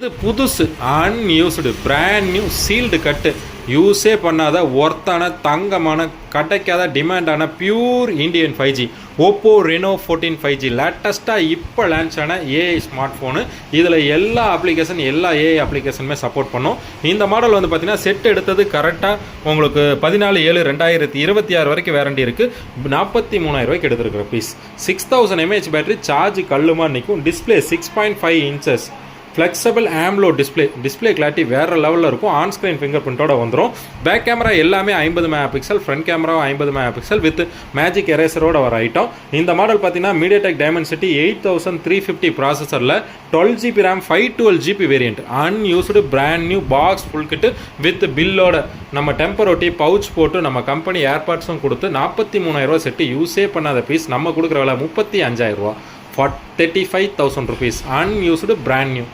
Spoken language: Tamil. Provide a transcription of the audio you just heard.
இது புதுசு அன்யூஸ்டு பிராண்ட் நியூ சீல்டு கட்டு யூஸே பண்ணாத ஒர்த்தான தங்கமான கிடைக்காத டிமாண்டான pure Indian 5G Oppo Reno 14 5G லேட்டஸ்ட்டாக இப்போ லான்ச் ஆன ஏஐ ஸ்மார்ட் ஃபோனு. இதில் எல்லா ஏஐ அப்ளிகேஷனுமே சப்போர்ட் பண்ணும். இந்த மாடல் வந்து பார்த்தீங்கன்னா செட் எடுத்தது கரெக்டாக உங்களுக்கு 14/7/2026 வரைக்கும் வேரண்டி இருக்குது. 43,000 எடுத்துருக்கிற பீஸ். 6000 mAh பேட்டரி சார்ஜ் கல்லுமா நிற்கும். Display 6.5 inches flexible ஆம்லோ display clarity வேறு லெவலில் இருக்கும். ஆன் ஸ்க்ரீன் ஃபிங்கர் பிரிண்டோட வந்துடும். பேக் கேமரா எல்லாமே 50 MP, front camera 50 MP with magic எரேசரோட வர ஐட்டம். இந்த மாடல் பார்த்தீங்கன்னா மீடியாடெக் டைமென்சிட்டி 8350 ப்ராசஸரில் 12GB RAM 512GB variant. Unused brand new box full kit with பில்லோட நம்ம டெம்பர் ஒட்டி பவுச் போட்டு நம்ம கம்பெனி ஏர்பாட்ஸும் கொடுத்து 43,000 செட்டு யூஸே பண்ணாத பீஸ் நம்ம கொடுக்குற விலை 35,000 for 35,000 rupees. Unused brand new.